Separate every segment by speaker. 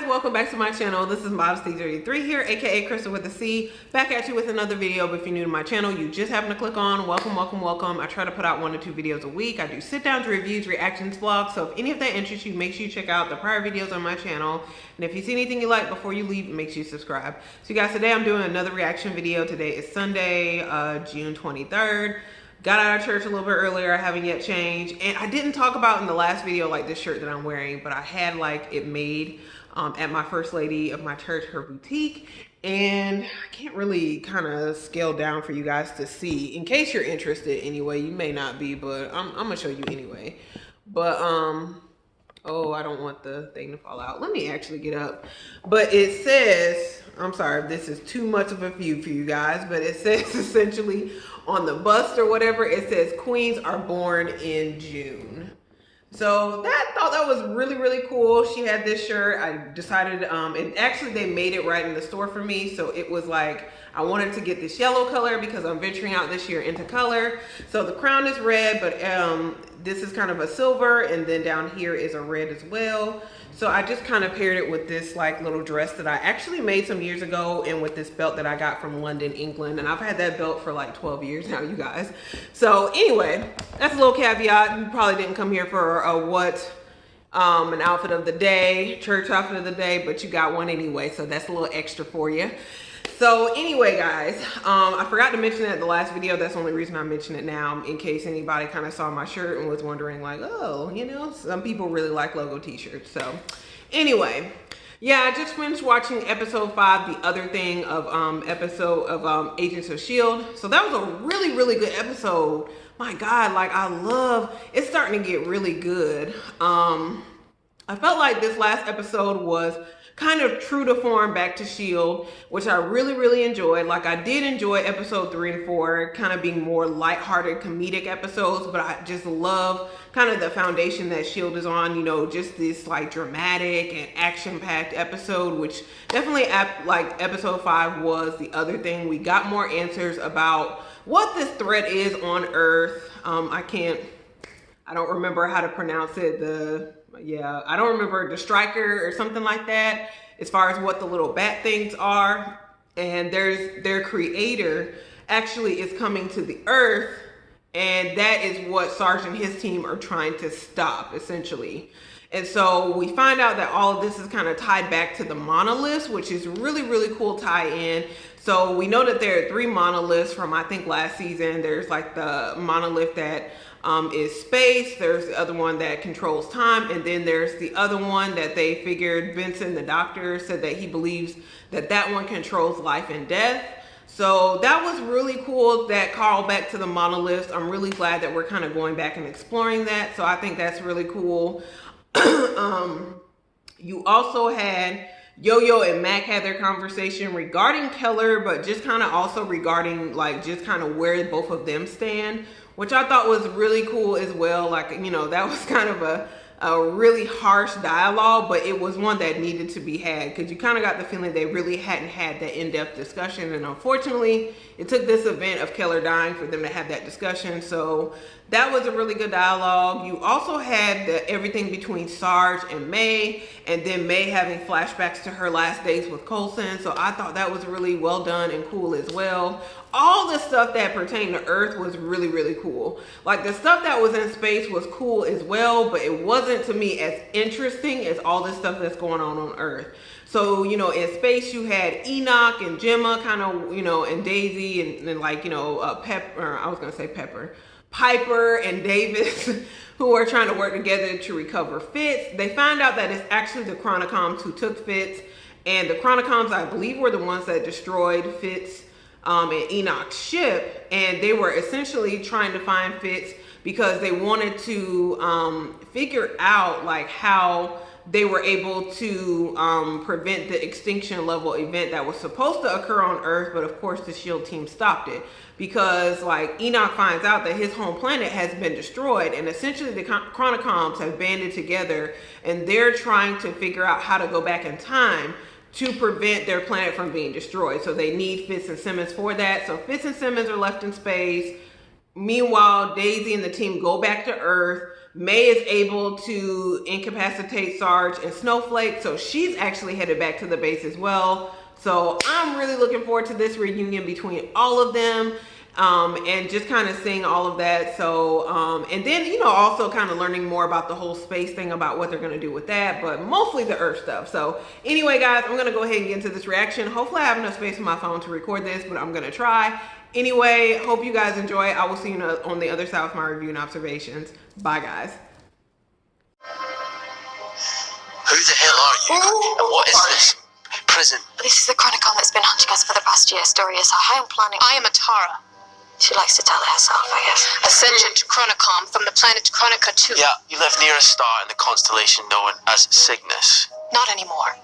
Speaker 1: welcome back to my channel. This is Modesty33 here, aka Crystal with a C, back at you with another video. But if you're new to my channel, you just happen to click on, welcome. I try to put out 1 to 2 videos a week. I do sit downs, reviews, reactions, vlogs. So if any of that interests you, make sure you check out the prior videos on my channel. And if you see anything you like before you leave, make sure you subscribe. So you guys, today I'm doing another reaction video. Today is Sunday, June 23rd. Got out of church a little bit earlier. I haven't yet changed. And I didn't talk about in the last video like this shirt that I'm wearing, but I had like it made at my first lady of my church, her boutique. And I can't really kind of scale down for you guys to see. In case you're interested anyway, you may not be, but I'm gonna show you anyway. But oh, I don't want the thing to fall out. Let me actually get up. But it says, I'm sorry if this is too much of a view for you guys, but it says essentially on the bust or whatever, it says queens are born in June. So thought that was really, really cool. She had this shirt. I decided, and actually they made it right in the store for me. So it was like, I wanted to get this yellow color because I'm venturing out this year into color. So the crown is red, but this is kind of a silver, and then down here is a red as well. So I just kind of paired it with this like little dress that I actually made some years ago, and with this belt that I got from London, England. And I've had that belt for like 12 years now, you guys. So anyway, that's a little caveat. You probably didn't come here for an outfit of the day, church outfit of the day, but you got one anyway. So that's a little extra for you. So anyway, guys, I forgot to mention that in the last video. That's the only reason I mention it now, in case anybody kind of saw my shirt and was wondering like, oh, you know, some people really like logo t-shirts. So anyway, yeah, I just finished watching episode 5, the other thing of Agents of S.H.I.E.L.D. So that was a really, really good episode. My God, like it's starting to get really good. I felt like this last episode was kind of true to form back to S.H.I.E.L.D., which I really, really enjoyed. Like I did enjoy episode 3 and 4, kind of being more lighthearted comedic episodes, but I just love kind of the foundation that S.H.I.E.L.D. is on, you know, just this like dramatic and action-packed episode, which definitely like episode 5 was the other thing. We got more answers about what this threat is on Earth. I don't remember how to pronounce it. I don't remember, the striker or something like that, as far as what the little bat things are. And their creator actually is coming to the Earth, and that is what Sarge and his team are trying to stop, essentially. And so we find out that all of this is kind of tied back to the monoliths, which is really, really cool tie-in. So we know that there are 3 monoliths from, I think, last season. There's like the monolith that is space, there's the other one that controls time, and then there's the other one that they figured, Vincent the doctor said that he believes that one controls life and death. So that was really cool, that call back to the monoliths. I'm really glad that we're kind of going back and exploring that, so I think that's really cool. You also had Yo-Yo and Mac had their conversation regarding Keller, but just kind of also regarding like just kind of where both of them stand, which I thought was really cool as well. Like, you know, that was kind of a really harsh dialogue, but it was one that needed to be had, because you kind of got the feeling they really hadn't had that in-depth discussion. And unfortunately, it took this event of Keller dying for them to have that discussion. So that was a really good dialogue. You also had everything between Sarge and May, and then May having flashbacks to her last days with Coulson. So I thought that was really well done and cool as well. All the stuff that pertained to Earth was really, really cool. Like the stuff that was in space was cool as well, but it wasn't to me as interesting as all this stuff that's going on Earth. So, you know, in space you had Enoch and Gemma kind of, you know, and Daisy and like, you know, Piper and Davis who are trying to work together to recover Fitz. They found out that it's actually the Chronicoms who took Fitz, and the Chronicoms, I believe, were the ones that destroyed Fitz and Enoch's ship, and they were essentially trying to find Fitz because they wanted to figure out like how they were able to prevent the extinction level event that was supposed to occur on Earth, but of course the S.H.I.E.L.D. team stopped it, because like Enoch finds out that his home planet has been destroyed, and essentially the Chronicoms have banded together, and they're trying to figure out how to go back in time to prevent their planet from being destroyed. So they need Fitz and Simmons for that. So Fitz and Simmons are left in space. Meanwhile, Daisy and the team go back to Earth. May is able to incapacitate Sarge and Snowflake, so she's actually headed back to the base as well. So I'm really looking forward to this reunion between all of them. And just kind of seeing all of that. So, and then, you know, also kind of learning more about the whole space thing, about what they're going to do with that, but mostly the Earth stuff. So anyway, guys, I'm going to go ahead and get into this reaction. Hopefully I have enough space on my phone to record this, but I'm going to try. Anyway, hope you guys enjoy. I will see you on the other side of my review and observations. Bye, guys.
Speaker 2: Who the hell are you? And what is this? Prison.
Speaker 3: This is the Chronicon that's been hunting us for the past year. Story is her home planning.
Speaker 4: I am Atara.
Speaker 3: She likes to tell it herself, I guess.
Speaker 4: Ascension to Chronicon from the planet Chronica 2.
Speaker 2: Yeah, you live near a star in the constellation known as Cygnus.
Speaker 4: Not anymore.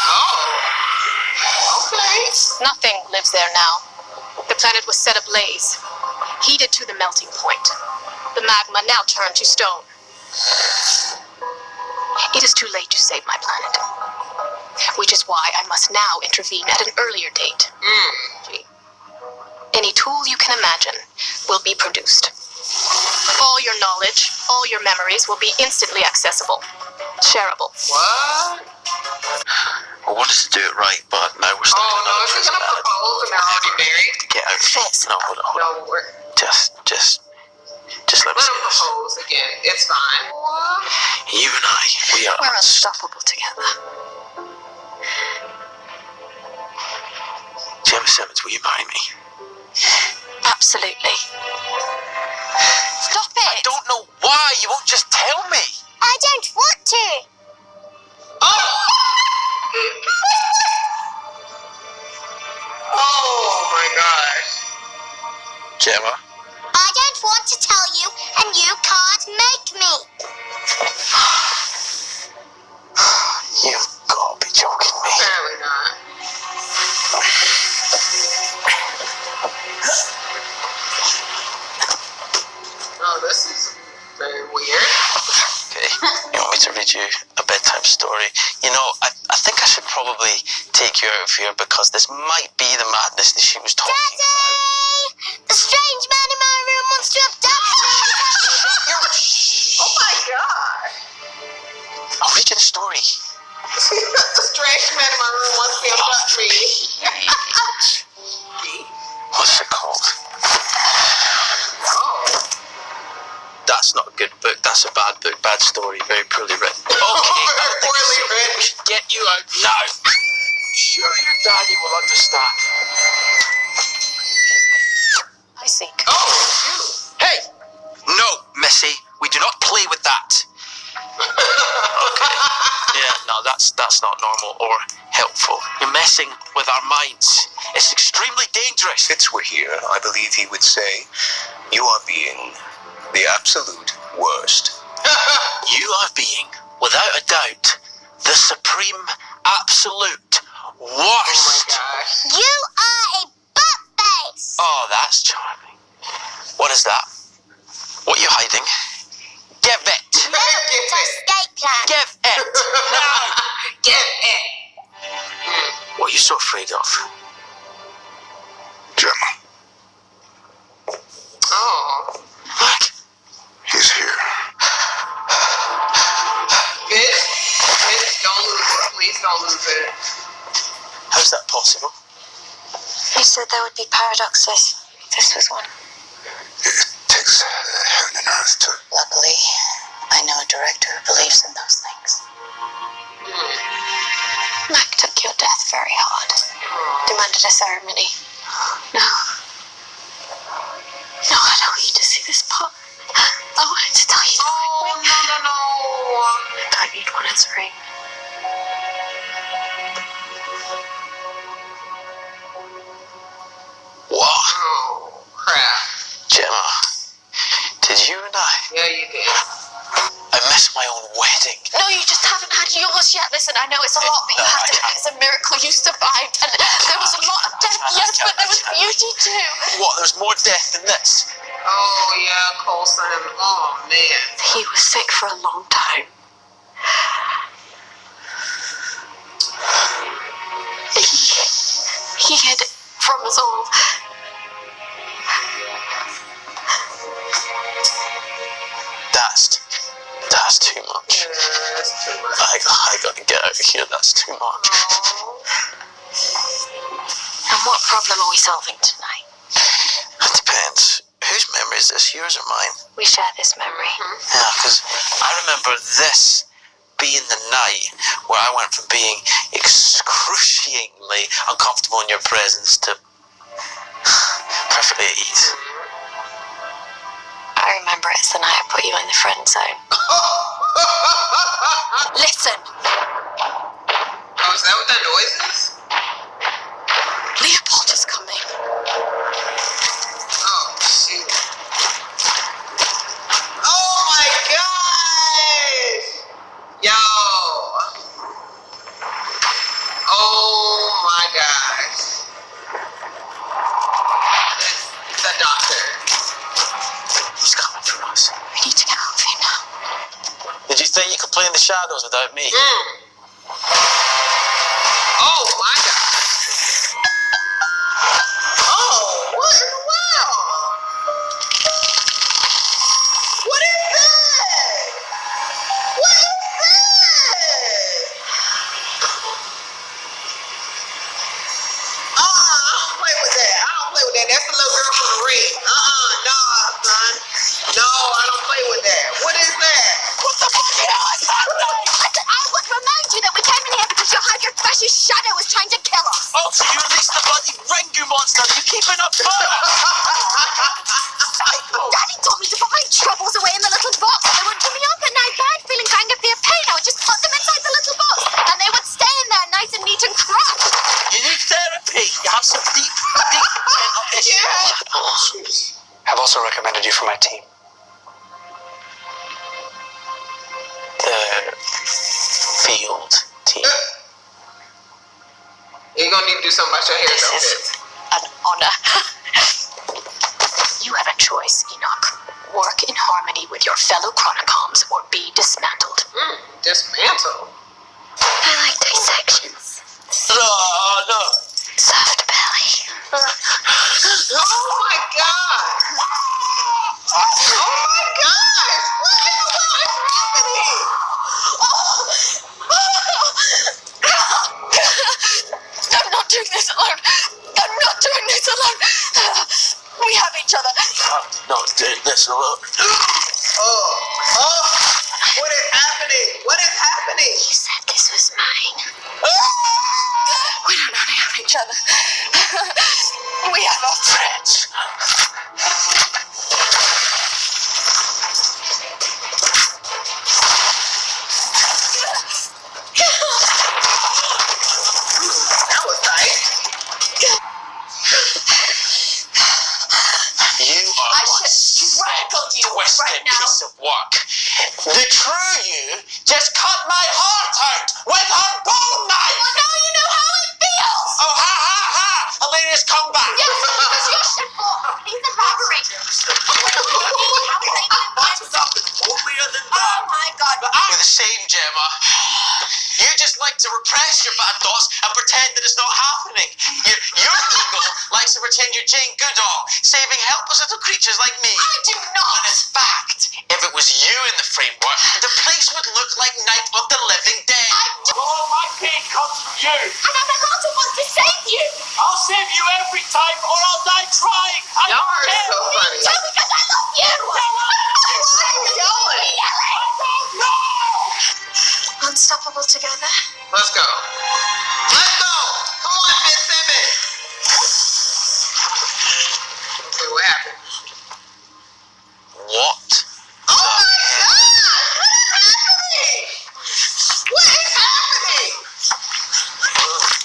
Speaker 1: Oh, okay.
Speaker 4: Nothing lives there now. The planet was set ablaze, heated to the melting point. The magma now turned to stone. It is too late to save my planet, which is why I must now intervene at an earlier date. Any tool you can imagine will be produced. All your knowledge, all your memories will be instantly accessible, shareable.
Speaker 1: What?
Speaker 2: I wanted to do it right, but now we're stuck in another
Speaker 1: is he
Speaker 2: prison.
Speaker 1: gonna propose and they're already married?
Speaker 2: Get out.
Speaker 3: Fitz.
Speaker 2: No, hold on.
Speaker 1: No, we're...
Speaker 2: Just let me
Speaker 1: Let
Speaker 2: say
Speaker 1: him
Speaker 2: this.
Speaker 1: propose again. It's fine. What?
Speaker 2: You and I, we are
Speaker 3: We're unstoppable together.
Speaker 2: Fitz Simmons, will you marry me?
Speaker 3: Absolutely. Stop it!
Speaker 2: I don't know why. You won't just tell me.
Speaker 3: I don't want to!
Speaker 1: Oh my gosh.
Speaker 2: Gemma.
Speaker 3: I don't want to tell you, and you can't make me!
Speaker 2: You've got to be joking me.
Speaker 1: Apparently not. Oh, this is very weird.
Speaker 2: Okay, you want me to read you a bedtime story? You know, I think I should probably take you out of here because this might be the madness that she was talking about.
Speaker 3: Daddy! The strange man in my room wants to abduct me!
Speaker 1: Oh my god.
Speaker 2: I'll read you the story.
Speaker 1: The strange man in my room wants to abduct me.
Speaker 2: What's it called?
Speaker 1: Oh.
Speaker 2: That's not a good book. That's a bad book. Bad story. Very poorly written. Okay,
Speaker 1: Very poorly written.
Speaker 2: we should get you out now. Sure, your daddy will understand.
Speaker 4: I think.
Speaker 1: Oh, shoot.
Speaker 2: Hey! No, Missy. We do not play with that. Okay. Yeah, no, that's not normal or helpful. You're messing with our minds. It's extremely dangerous.
Speaker 5: Fitz were here, I believe he would say, you are being the absolute worst.
Speaker 2: You are being, without a doubt, the supreme, absolute
Speaker 1: Oh my
Speaker 2: worst.
Speaker 1: gosh.
Speaker 3: You are a butt-face!
Speaker 2: Oh, that's charming. What is that? What are you hiding? Give it!
Speaker 3: No, it's our escape plan.
Speaker 2: Give it! Now!
Speaker 1: Get it.
Speaker 2: What are you so afraid of?
Speaker 5: Gemma,
Speaker 1: Oh.
Speaker 2: Look!
Speaker 5: he's here.
Speaker 1: Fitz, don't lose it. Please don't lose it.
Speaker 2: How's that possible?
Speaker 3: You said there would be paradoxes. This was one.
Speaker 5: It takes heaven and earth to...
Speaker 3: Luckily, I know a director who believes in those things. Mac took your death very hard. Demanded a ceremony. No. No, I don't need to see this part. I wanted to tell you.
Speaker 1: Oh, no.
Speaker 3: I need one as a ring.
Speaker 2: What?
Speaker 1: Oh, crap.
Speaker 2: Gemma, did you and I?
Speaker 1: Yeah, you did.
Speaker 2: I missed my own wedding.
Speaker 3: No, you just haven't had yours yet. Listen, I know it's a lot, but you have to. It's a miracle you survived. And there was a lot of death, yes, but there was beauty too.
Speaker 2: What? There's more death than this?
Speaker 1: Oh, yeah, Colson. Oh, man.
Speaker 3: He was sick for a long time. He hid it from us all.
Speaker 2: I gotta get out of here. That's too much.
Speaker 4: And what problem are we solving tonight?
Speaker 2: It depends. Whose memory is this? Yours or mine?
Speaker 4: We share this memory.
Speaker 2: Yeah, because I remember this being the night where I went from being excruciatingly uncomfortable in your presence to perfectly at ease.
Speaker 4: I remember it's the night I put you in the friend zone. Listen!
Speaker 1: Oh, is that what that noise is?
Speaker 4: Leopold is coming.
Speaker 1: Oh, shoot. Oh my gosh! Yo! Oh my gosh. It's the doctor.
Speaker 2: He's coming for us.
Speaker 4: We need to get out of here now.
Speaker 2: Did you think you could play in the shadows without me?
Speaker 1: Oh my god. Oh, what in the world? What is that? What is that? I don't play with that. I don't play with that. That's the little girl from the ring. No, son. No, I don't play with that. What is that?
Speaker 2: What the fuck is happening?
Speaker 3: I would remind you that we came in here because you heard your precious shadow was trying to kill us.
Speaker 2: Oh, so you released the bloody Rengu monster. You keeping up fire?
Speaker 3: Daddy told me to put my troubles away in the little box. They would keep me up at night, bad feeling, crying a fear pain. I would just put them inside the little box, and they would stay in there nice and neat and crushed.
Speaker 2: You need therapy. You have some deep mental issues.
Speaker 6: I've also recommended you for my team.
Speaker 2: The field team.
Speaker 1: You're gonna need to do something about your hair,
Speaker 4: This
Speaker 1: though.
Speaker 4: is an honor. You have a choice, Enoch. Work in harmony with your fellow Chronicoms or be dismantled.
Speaker 1: Dismantle.
Speaker 3: I like dissections.
Speaker 2: No.
Speaker 3: Soft belly.
Speaker 1: Oh my god! Oh my gosh! What in the world is happening?
Speaker 4: I'm not doing this alone. I'm not doing this alone. We have each other.
Speaker 2: I'm not doing this alone.
Speaker 1: What is happening? What is happening?
Speaker 3: You said this was mine.
Speaker 4: We don't only have each other. We have our friends.
Speaker 1: That was nice.
Speaker 2: You are
Speaker 4: I
Speaker 2: one
Speaker 4: should strangle you
Speaker 2: twisted
Speaker 4: right now.
Speaker 2: piece of work. The true you just cut my heart out with her bone knife.
Speaker 4: Well, now you know how it feels.
Speaker 2: Oh, ha, ha, ha. Hilarious comeback.
Speaker 4: Yes, because you're shitball. He's a robbery.
Speaker 2: Holier than
Speaker 4: Oh
Speaker 2: thou.
Speaker 4: my God.
Speaker 2: We're the same, Gemma. You just like to repress your bad thoughts and pretend that it's not happening. Your ego likes to pretend you're Jane Goodall, saving helpless little creatures like me.
Speaker 4: I do not.
Speaker 2: And in fact, if it was you in the framework, the place would look like Night of the Living Dead.
Speaker 7: All my pain comes from you.
Speaker 4: And I'm about to want to save you.
Speaker 7: I'll save you every time or I'll die trying. I
Speaker 1: Y'all
Speaker 7: don't
Speaker 1: are
Speaker 7: care.
Speaker 1: so funny.
Speaker 4: Tell me because I love you.
Speaker 1: Why are you yelling?
Speaker 3: Unstoppable together.
Speaker 1: Let's go. Let's go. Come on, Fitz Simmons. Okay, what happened?
Speaker 2: What?
Speaker 1: Oh my god! What is happening?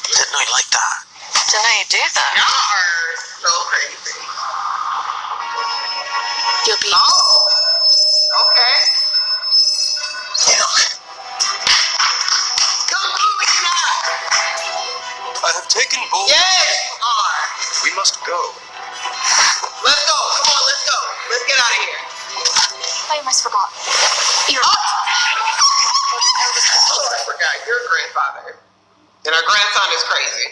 Speaker 2: Didn't know you like that.
Speaker 4: Don't know you do that.
Speaker 1: Y'all are so crazy.
Speaker 4: You'll be.
Speaker 1: Oh. Okay. Come through, Enoch.
Speaker 5: I have taken bold.
Speaker 1: Yes, you are.
Speaker 5: We must go.
Speaker 1: Let's go. Come on, let's go. Let's get out of here.
Speaker 4: I almost forgot. You're.
Speaker 1: Oh, I forgot. You're a grandfather. And our grandson is crazy.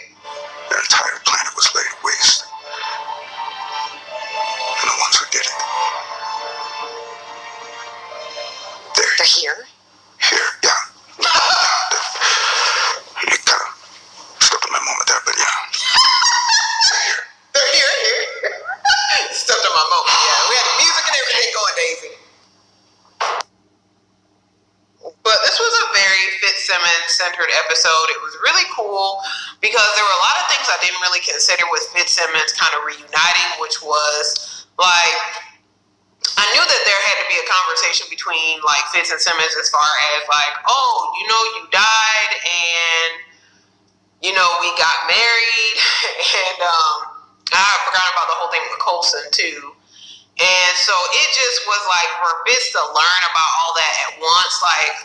Speaker 5: Their entire planet was laid waste. And the ones who did it.
Speaker 4: They're here.
Speaker 5: Here, yeah.
Speaker 1: Simmons-centered episode. It was really cool because there were a lot of things I didn't really consider with Fitz Simmons kind of reuniting, which was like, I knew that there had to be a conversation between like Fitz and Simmons as far as like, oh, you know, you died and, you know, we got married and I forgot about the whole thing with Coulson too. And so it just was like for Fitz to learn about all that at once, like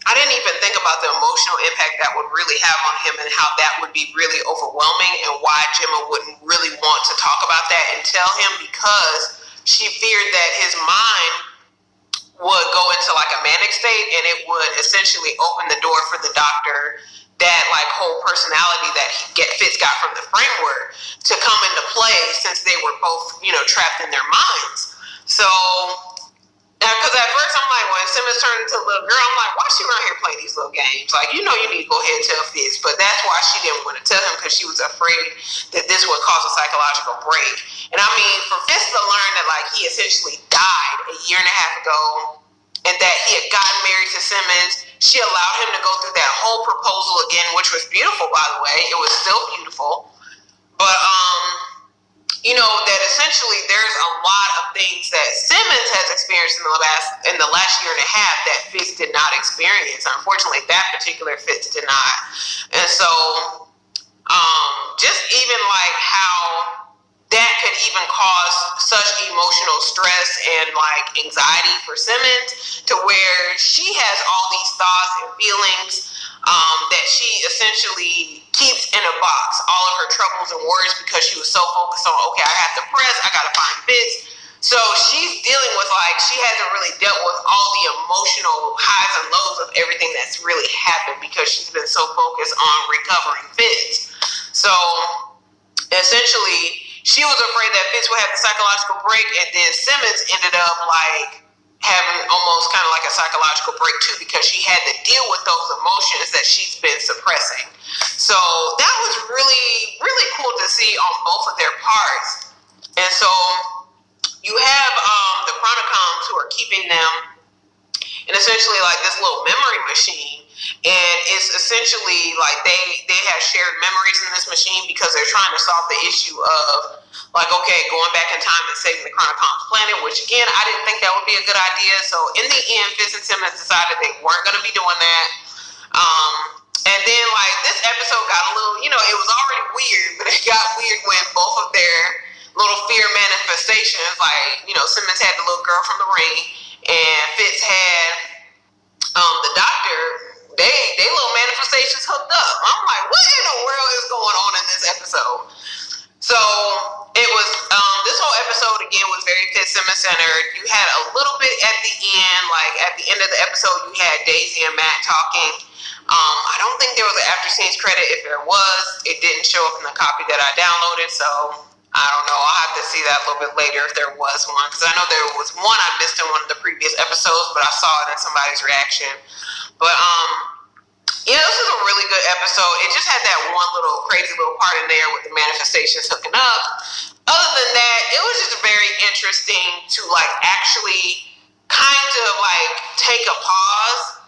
Speaker 1: I didn't even think about the emotional impact that would really have on him and how that would be really overwhelming and why Gemma wouldn't really want to talk about that and tell him, because she feared that his mind would go into like a manic state and it would essentially open the door for the doctor, that like whole personality that Fitz got from the framework, to come into play, since they were both, you know, trapped in their minds. So because at first I'm like, when Simmons turned into a little girl, I'm like, why is she around here playing these little games? Like, you know, you need to go ahead and tell Fitz. But that's why she didn't want to tell him, because she was afraid that this would cause a psychological break. And I mean, for Fitz to learn that like he essentially died a year and a half ago and that he had gotten married to Simmons, she allowed him to go through that whole proposal again, which was beautiful, by the way. It was still beautiful. But you know, that essentially there's a lot of things that Simmons has experienced in the last year and a half that Fitz did not experience. Unfortunately, that particular Fitz did not. And so just even like how that could even cause such emotional stress and like anxiety for Simmons, to where she has all these thoughts and feelings that she essentially keeps in a box, all of her troubles and worries, because she was so focused on, okay, I have to press, I gotta find Fitz. So she's dealing with like, she hasn't really dealt with all the emotional highs and lows of everything that's really happened, because she's been so focused on recovering Fitz. So essentially, she was afraid that Fitz would have the psychological break, and then Simmons ended up like having almost kind of like a psychological break too, because she had to deal with those emotions that she's been suppressing. So that was really, really cool to see on both of their parts. And so you have the Chronicoms who are keeping them in essentially like this little memory machine. And it's essentially like they have shared memories in this machine, because they're trying to solve the issue of like, okay, going back in time and saving the Chronicons planet, which again, I didn't think that would be a good idea. So in the end, Fitz and Simmons decided they weren't going to be doing that. And then like this episode got a little, you know, it was already weird, but it got weird when both of their little fear manifestations, like, you know, Simmons had the little girl from the ring and Fitz had the doctor. They little manifestations hooked up. I'm like, what in the world is going on in this episode? So it was, this whole episode again was very Fitz Simmons centered. You had a little bit at the end, like at the end of the episode, you had Daisy and Matt talking. I don't think there was an after scenes credit. If there was, it didn't show up in the copy that I downloaded. So I don't know. I'll have to see that a little bit later if there was one, because I know there was one I missed in one of the previous episodes, but I saw it in somebody's reaction. But yeah, this was a really good episode. It just had that one little crazy little part in there with the manifestations hooking up. Other than that, it was just very interesting to like actually kind of like take a pause,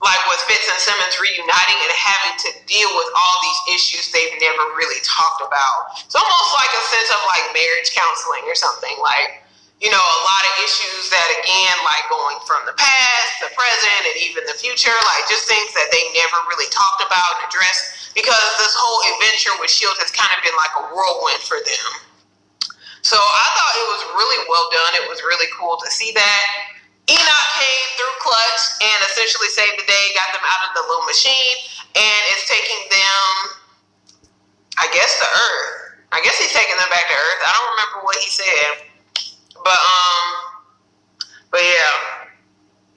Speaker 1: like with Fitz and Simmons reuniting and having to deal with all these issues they've never really talked about. It's almost like a sense of like marriage counseling or something. Like, you know, a lot of issues that, again, like going from the past, the present, and even the future, like just things that they never really talked about and addressed, because this whole adventure with S.H.I.E.L.D. has kind of been like a whirlwind for them. So I thought it was really well done. It was really cool to see that. Enoch came through clutch and essentially saved the day, got them out of the little machine, and is taking them, I guess, to Earth. I guess he's taking them back to Earth. I don't remember what he said. But yeah,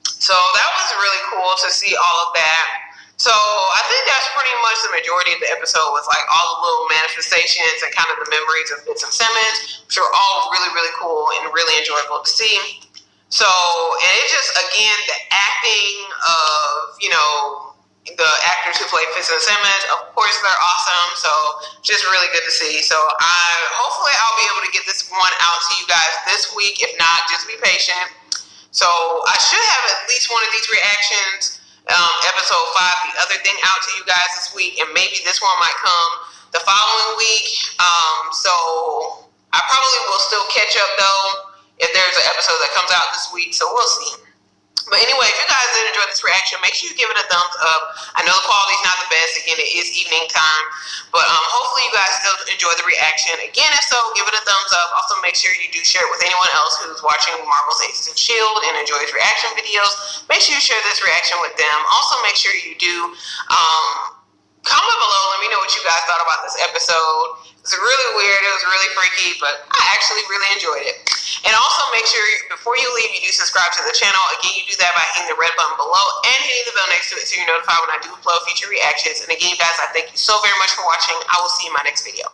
Speaker 1: so that was really cool to see all of that. So I think that's pretty much the majority of the episode, was like all the little manifestations and kind of the memories of Fitz and Simmons, which were all really, really cool and really enjoyable to see. So, and it just, again, the acting of, you know, the actors who play Fitz and Simmons, of course, they're awesome. So just really good to see. So hopefully I'll be able to get this one out to you guys this week. If not, just be patient. So I should have at least one of these reactions episode 5, the other thing, out to you guys this week, and maybe this one might come the following week. So I probably will still catch up though if there's an episode that comes out this week, so we'll see. But anyway, if you guys did enjoy this reaction, make sure you give it a thumbs up. I know the quality's not the best. Again, it is evening time. But hopefully you guys still enjoy the reaction. Again, if so, give it a thumbs up. Also, make sure you do share it with anyone else who's watching Marvel's Agents of S.H.I.E.L.D. and enjoys reaction videos. Make sure you share this reaction with them. Also, make sure you do comment below. Let me know what you guys thought about this episode. It was really weird. It was really freaky, but I actually really enjoyed it. And also make sure before you leave, you do subscribe to the channel. Again, you do that by hitting the red button below and hitting the bell next to it so you're notified when I do upload future reactions. And again, you guys, I thank you so very much for watching. I will see you in my next video.